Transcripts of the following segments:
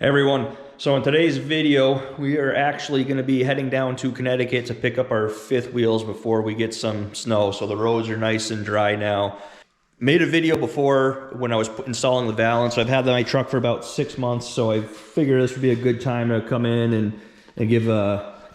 Hey everyone, so in today's video, we are actually going to be heading down to Connecticut to pick up our fifth wheels before we get some snow. So the roads are nice and dry now. Made a video before when I was installing the valance. I've had my truck for about 6 months, so I figured this would be a good time to come in and give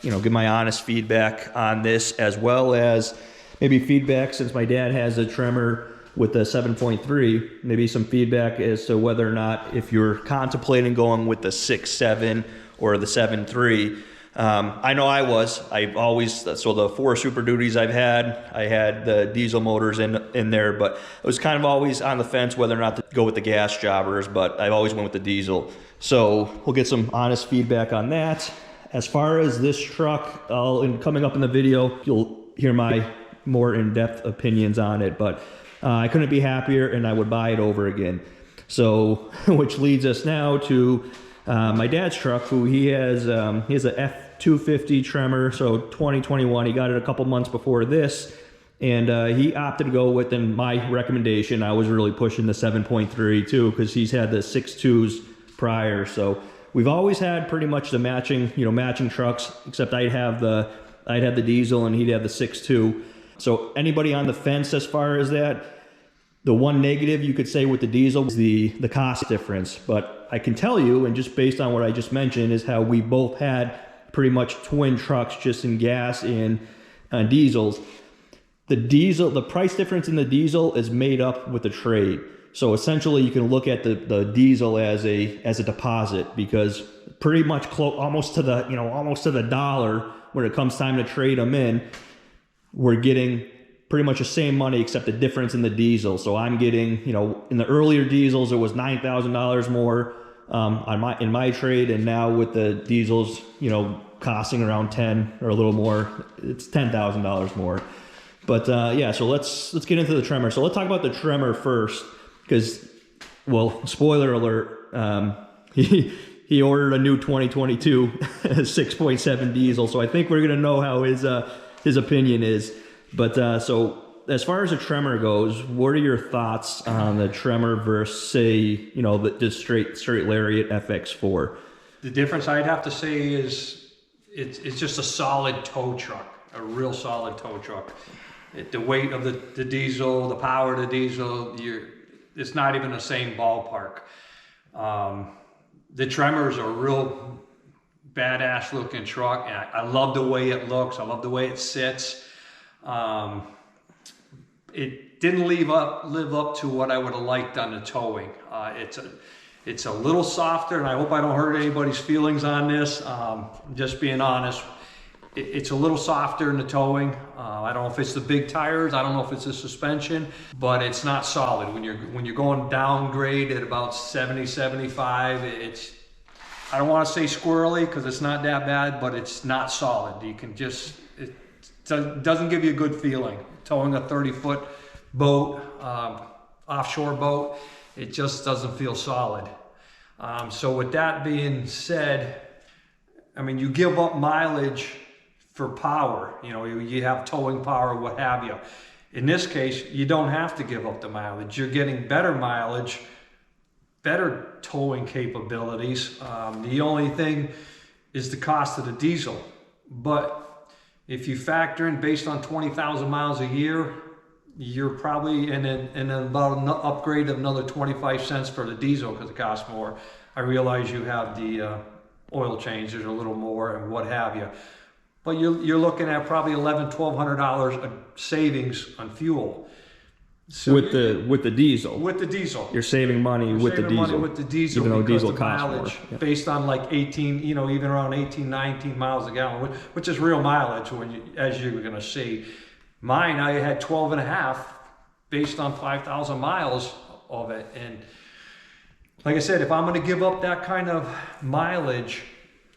give my honest feedback on this, as well as maybe feedback since my dad has a Tremor with the 7.3, maybe some feedback as to whether or not, if you're contemplating going with the 6.7 or the 7.3. I know I've always, so the 4 Super Duties I had the diesel motors in there, but I was kind of always on the fence whether or not to go with the gas jobbers, but I always went with the diesel. So we'll get some honest feedback on that. As far as this truck, coming up in the video, you'll hear my more in-depth opinions on it, but I couldn't be happier and I would buy it over again. So, which leads us now to my dad's truck, who he has a F250 Tremor, so 2021. He got it a couple months before this, and he opted to go with, in my recommendation, I was really pushing the 7.3 too, because he's had the 6.2s prior. So we've always had pretty much the matching trucks, except I'd have the diesel and he'd have the 6.2. So anybody on the fence as far as that, the one negative you could say with the diesel is the cost difference. But I can tell you, and just based on what I just mentioned, is how we both had pretty much twin trucks just in gas and diesels. The price difference in the diesel is made up with the trade. So essentially you can look at the diesel as a deposit, because pretty much almost to the dollar when it comes time to trade them in, we're getting pretty much the same money except the difference in the diesel. So I'm getting, in the earlier diesels, it was $9,000 more in my trade, and now with the diesels, costing around 10 or a little more, it's $10,000 more. But yeah, so let's get into the Tremor. So let's talk about the Tremor first, because, well, spoiler alert, he ordered a new 2022 6.7 diesel. So I think we're gonna know how his opinion is. But so as far as the Tremor goes, what are your thoughts on the Tremor versus, say, the straight lariat FX4? The difference I'd have to say is it's just a solid tow truck, a real solid tow truck. The weight of the diesel, the power of the diesel, it's not even the same ballpark. The Tremor's a real badass looking truck, and I love the way it looks. I love the way it sits. It didn't live up to what I would have liked on the towing. It's a little softer, and I hope I don't hurt anybody's feelings on this. Just being honest, it's a little softer in the towing. I don't know if it's the big tires, I don't know if it's the suspension, but it's not solid. When you're going downgrade at about 70, 75, I don't want to say squirrely, because it's not that bad, but it's not solid. It doesn't give you a good feeling. Towing a 30-foot boat, offshore boat, it just doesn't feel solid. So with that being said, I mean, you give up mileage for power. You have towing power, what have you. In this case, you don't have to give up the mileage. You're getting better mileage, better towing capabilities. The only thing is the cost of the diesel. But if you factor in based on 20,000 miles a year, you're probably in about an upgrade of another 25 cents for the diesel, because it costs more. I realize you have the oil changes a little more and what have you, but you're looking at probably $1,100-$1,200 of savings on fuel. So with the diesel. With the diesel, you're saving money with the diesel. Even though diesel costs more. Yeah. Based on like 18, even around 18, 19 miles a gallon, which is real mileage as you're going to see. Mine, I had 12 and a half based on 5,000 miles of it. And like I said, if I'm going to give up that kind of mileage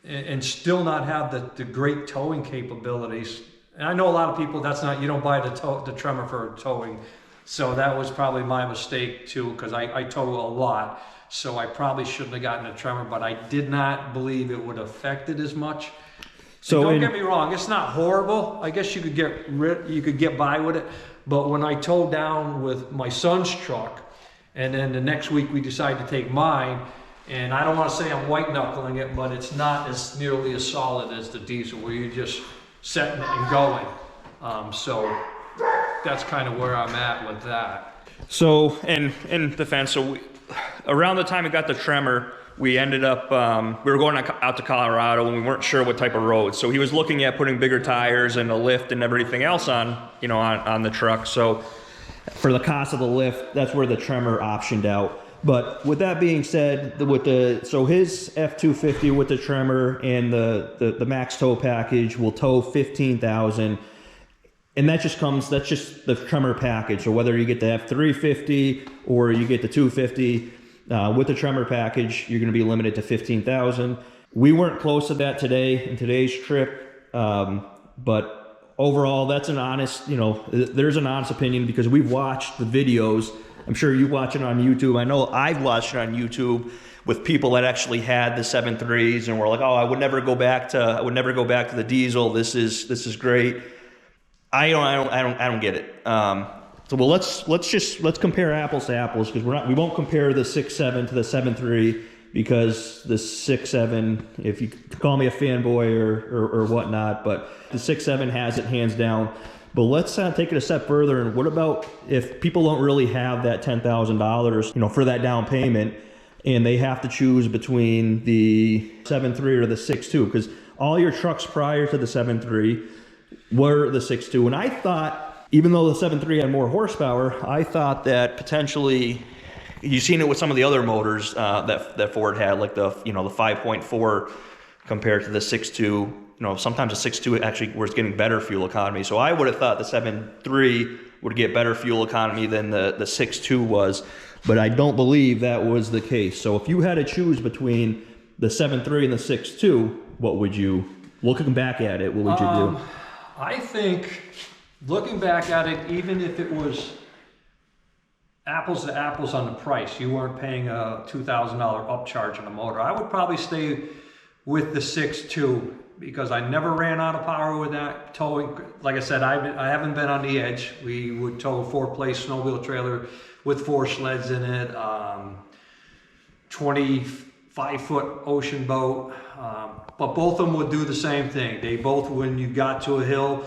and still not have the great towing capabilities, and I know a lot of people, you don't buy the Tremor for towing. So that was probably my mistake too, because I tow a lot. So I probably shouldn't have gotten a Tremor, but I did not believe it would affect it as much. So don't get me wrong, it's not horrible. I guess you could get by with it. But when I towed down with my son's truck, and then the next week we decided to take mine, And I don't want to say I'm white knuckling it, but it's not as nearly as solid as the diesel where you're just setting it and going. So that's kind of where I'm at with that. So in defense, around the time we got the Tremor, we ended up, we were going out to Colorado and we weren't sure what type of road. So he was looking at putting bigger tires and a lift and everything else on, you know, on the truck. So for the cost of the lift, that's where the Tremor optioned out. But with that being said, so his F250 with the Tremor and the max tow package will tow 15,000. And that's just the Tremor package. So whether you get the F350 or you get the 250, with the Tremor package, you're going to be limited to 15,000. We weren't close to that today in today's trip, but overall, that's an honest, you know, there's an honest opinion because we've watched the videos. I'm sure you watch it on YouTube. I know I've watched it on YouTube with people that actually had the 7.3s and were like, "Oh, I would never go back to the diesel. This is great." I don't get it. So well, let's compare apples to apples because we won't compare the 6.7 to the 7.3 because the 6.7, if you call me a fanboy or whatnot, but the 6.7 has it hands down. But let's take it a step further. And what about if people don't really have that $10,000, you know, for that down payment, and they have to choose between the 7.3 or the 6.2? Because all your trucks prior to the 7.3 were the 6.2, and I thought, even though the 7.3 had more horsepower, I thought that potentially, you've seen it with some of the other motors that Ford had, like the 5.4 compared to the 6.2. You know, sometimes the 6.2 actually was getting better fuel economy. So I would have thought the 7.3 would get better fuel economy than the 6.2 was, but I don't believe that was the case. So if you had to choose between the 7.3 and the 6.2, what would you, looking back at it, what would you do? I think, looking back at it, even if it was apples to apples on the price, you weren't paying a $2,000 upcharge on the motor, I would probably stay with the 6.2 because I never ran out of power with that towing. Like I said, I haven't been on the edge. We would tow a 4-place snowmobile trailer with 4 sleds in it, 25-foot ocean boat. But both of them would do the same thing. They both, when you got to a hill,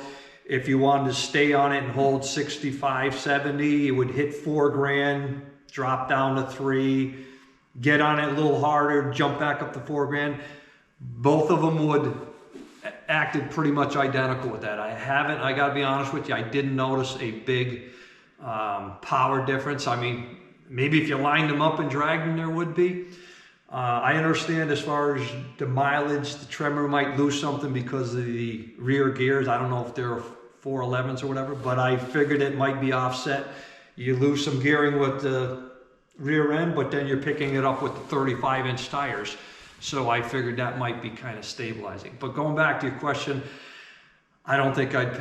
if you wanted to stay on it and hold 65, 70, it would hit 4 grand, drop down to 3, get on it a little harder, jump back up to 4 grand. Both of them acted pretty much identical with that. I gotta be honest with you, I didn't notice a big power difference. I mean, maybe if you lined them up and dragged them, there would be. I understand as far as the mileage, the Tremor might lose something because of the rear gears. I don't know if they're 411s or whatever, but I figured it might be offset. You lose some gearing with the rear end, but then you're picking it up with the 35-inch tires. So I figured that might be kind of stabilizing. But going back to your question, I don't think I'd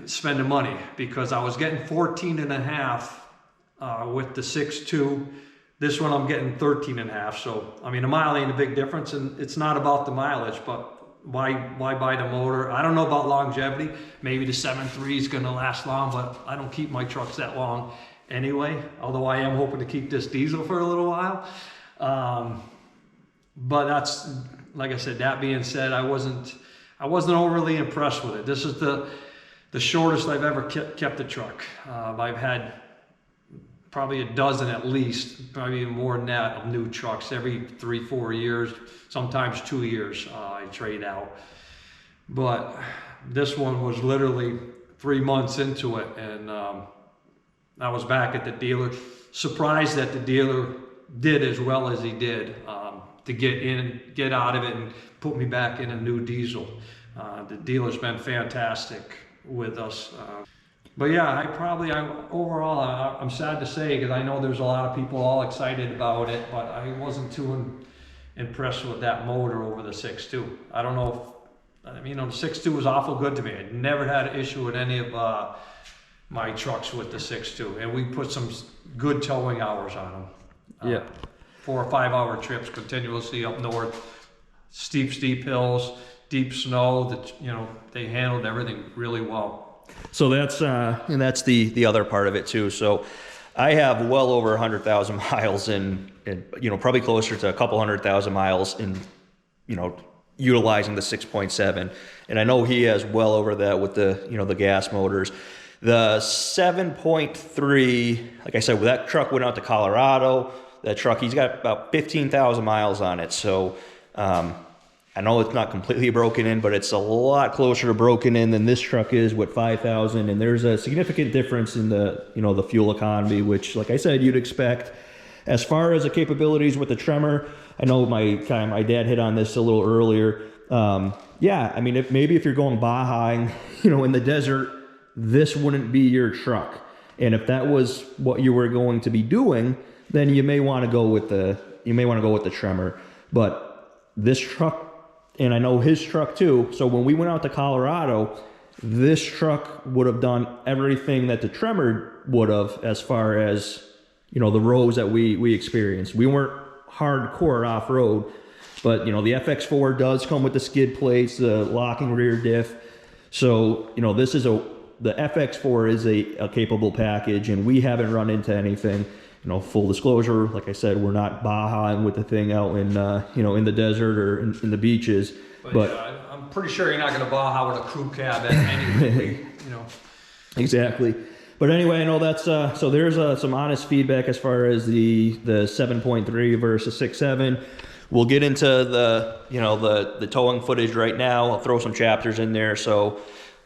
spend the money because I was getting 14.5 with the 6.2. This one I'm getting 13.5. So, I mean, a mile ain't a big difference, and it's not about the mileage, but why buy the motor? I don't know about longevity. Maybe the 7.3 is gonna last long, but I don't keep my trucks that long anyway, although I am hoping to keep this diesel for a little while. But that's, like I said, that being said, I wasn't overly impressed with it. This is the shortest I've ever kept a truck. I've had probably a dozen at least, probably even more than that, of new trucks every 3-4 years, sometimes 2 years I trade out. But this one was literally 3 months into it, and I was back at the dealer, surprised that the dealer did as well as he did to get out of it and put me back in a new diesel. The dealer's been fantastic with us. But yeah, overall, I'm sad to say, because I know there's a lot of people all excited about it, but I wasn't too impressed with that motor over the 6.2. I don't know if, I mean, the 6.2 was awful good to me. I never had an issue with any of my trucks with the 6.2, and we put some good towing hours on them. Yeah. 4 or 5 hour trips continuously up north, steep hills, deep snow. That, you know, they handled everything really well. So that's and that's the other part of it too. So I have well over 100,000 miles in and you know, probably closer to a couple 100,000 miles in, you know, utilizing the 6.7. And I know he has well over that with the, you know, the gas motors. The 7.3, like I said, that truck went out to Colorado. That truck, he's got about 15,000 miles on it. So I know it's not completely broken in, but it's a lot closer to broken in than this truck is with 5,000. And there's a significant difference in the, you know, the fuel economy, which, like I said, you'd expect. As far as the capabilities with the Tremor, I know my dad hit on this a little earlier. Yeah, I mean, if you're going Baja, you know, in the desert, this wouldn't be your truck. And if that was what you were going to be doing, then you may want to go with the Tremor. But this truck, and I know his truck too. So when we went out to Colorado, this truck would have done everything that the Tremor would have, as far as, you know, the roads that we experienced. We weren't hardcore off-road, but you know, the FX4 does come with the skid plates, the locking rear diff. So, you know, the FX4 is a capable package, and we haven't run into anything. You know, full disclosure, like I said, we're not Bajaing with the thing out in, you know, in the desert or in the beaches. But I'm pretty sure you're not going to Baja with a crew cab at any, you know. Exactly. But anyway, I know that's, so there's some honest feedback as far as the 7.3 versus 6.7. We'll get into the, you know, the towing footage right now. I'll throw some chapters in there, so,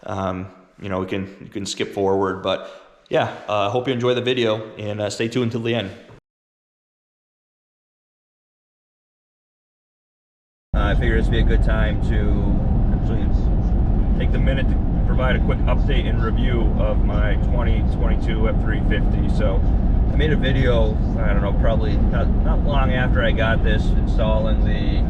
you know, you can skip forward. But yeah, I hope you enjoy the video, and stay tuned till the end. I figured this would be a good time to actually take the minute to provide a quick update and review of my 2022 F350. So I made a video, I don't know, probably not long after I got this, installing the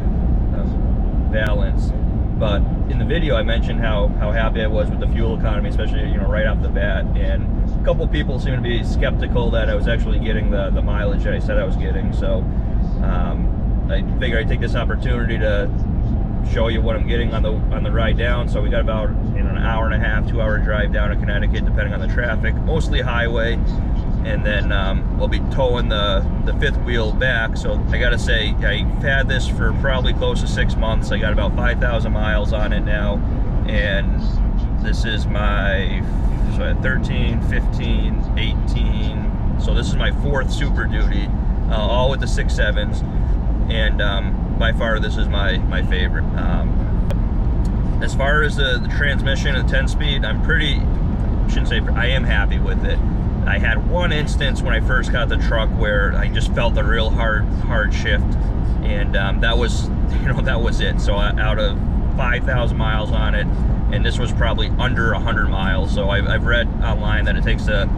valance. But in the video, I mentioned how happy I was with the fuel economy, especially, you know, right off the bat. And a couple people seem to be skeptical that I was actually getting the mileage that I said I was getting. So I figured I'd take this opportunity to show you what I'm getting on the ride down. So we got about, you know, an hour and a half, 2-hour drive down to Connecticut, depending on the traffic, mostly highway. And then we'll be towing the fifth wheel back. So I gotta say, I've had this for probably close to 6 months. I got about 5,000 miles on it now, and this is my 13, 15, 18. So this is my 4th Super Duty, all with the 6.7s, and by far this is my favorite. As far as the transmission and the 10-speed, I am happy with it. I had one instance when I first got the truck where I just felt a real hard shift, and that was, you know, that was it. So out of 5,000 miles on it, and this was probably under 100 miles. So I've read online that it takes a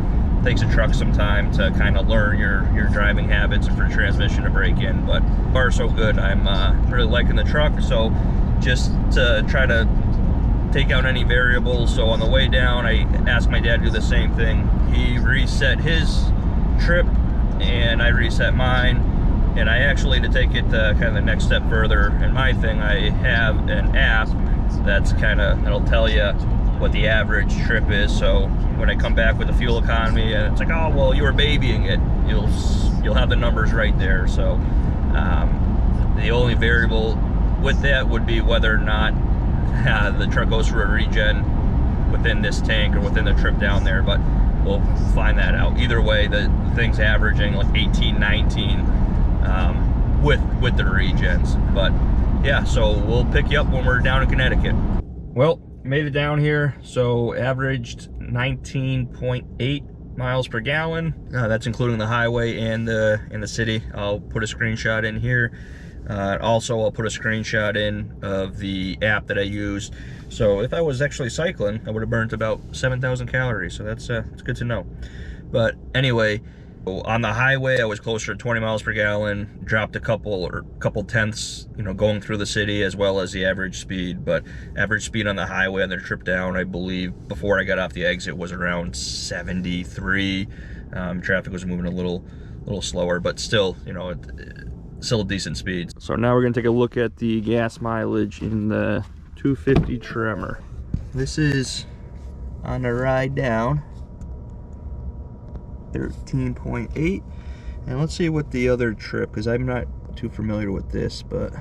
truck some time to kind of learn your driving habits and for transmission to break in. But far so good. I'm really liking the truck. So just to try to take out any variables. So on the way down, I asked my dad to do the same thing. He reset his trip and I reset mine. And I actually, to take it kind of the next step further in my thing, I have an app that'll tell you what the average trip is. So when I come back with the fuel economy and it's like, oh, well, you were babying it, you'll have the numbers right there. So the only variable with that would be whether or not the truck goes for a regen within this tank or within the trip down there, but we'll find that out. Either way, the thing's averaging like 18, 19 with the regens. But yeah, so we'll pick you up when we're down in Connecticut. Well, made it down here, so averaged 19.8 miles per gallon. That's including the highway and the city. I'll put a screenshot in here. Also, I'll put a screenshot in of the app that I used. So if I was actually cycling, I would have burnt about 7,000 calories. So that's good to know. But anyway, on the highway, I was closer to 20 miles per gallon. Dropped a couple tenths, you know, going through the city, as well as the average speed. But average speed on the highway on the trip down, I believe, before I got off the exit, was around 73. Traffic was moving a little slower, but still, you know, still a decent speed. So now we're gonna take a look at the gas mileage in the 250 Tremor. This is on the ride down, 13.8, And let's see what the other trip, because I'm not too familiar with this, but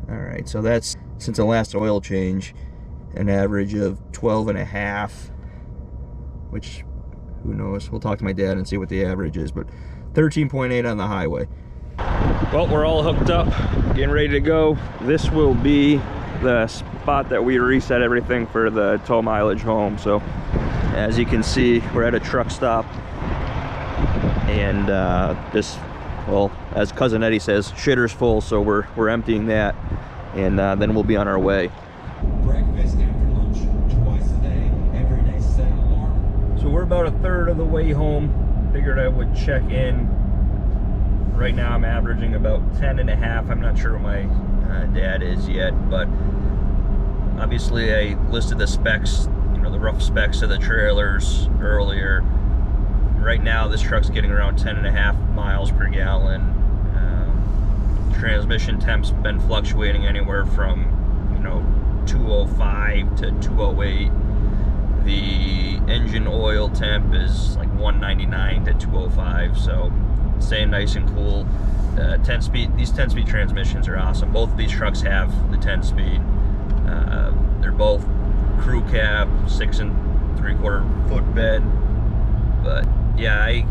all right, so that's since the last oil change, an average of 12.5, which who knows, we'll talk to my dad and see what the average is, but 13.8 on the highway. Well, we're all hooked up, getting ready to go. This will be the spot that we reset everything for the tow mileage home. So as you can see, we're at a truck stop, and this, well, as cousin Eddie says, shitter's full, so we're emptying that, and then we'll be on our way. Breakfast after lunch, twice a day, every day, set an alarm. So we're about a third of the way home. Figured I would check in. Right now I'm averaging about 10.5. I'm not sure what my dad is yet, but obviously I listed the specs, you know, the rough specs of the trailers earlier. Right now this truck's getting around 10.5 miles per gallon. Transmission temp's been fluctuating anywhere from, you know, 205 to 208. The engine oil temp is like 199 to 205, so staying nice and cool. 10-speed, these 10-speed transmissions are awesome. Both of these trucks have the 10-speed. They're both crew cab, 6 3/4 foot bed. But yeah, I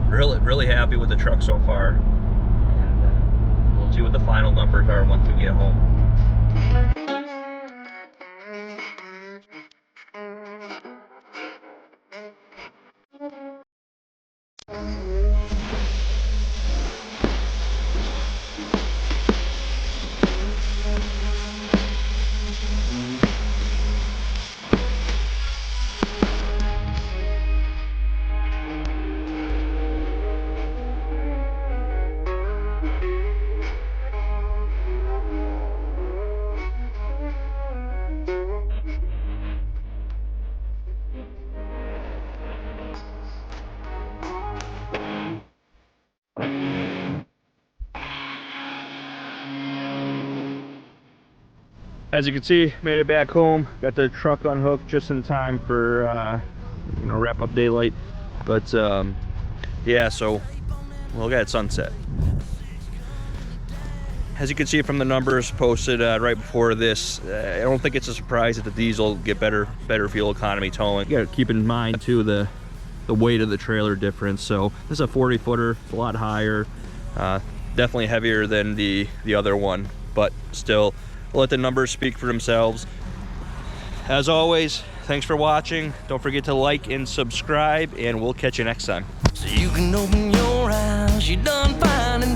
really happy with the truck so far. And we'll see what the final numbers are once we get home. As you can see, made it back home. Got the truck unhooked just in time for you know, wrap up daylight. But yeah, so we'll get sunset. As you can see from the numbers posted right before this, I don't think it's a surprise that the diesel get better fuel economy towing. You gotta keep in mind too the weight of the trailer difference. So this is a 40 footer, it's a lot higher, definitely heavier than the other one, but still, let the numbers speak for themselves. As always, thanks for watching. Don't forget to like and subscribe, and we'll catch you next time. So you can open your eyes, you're done finding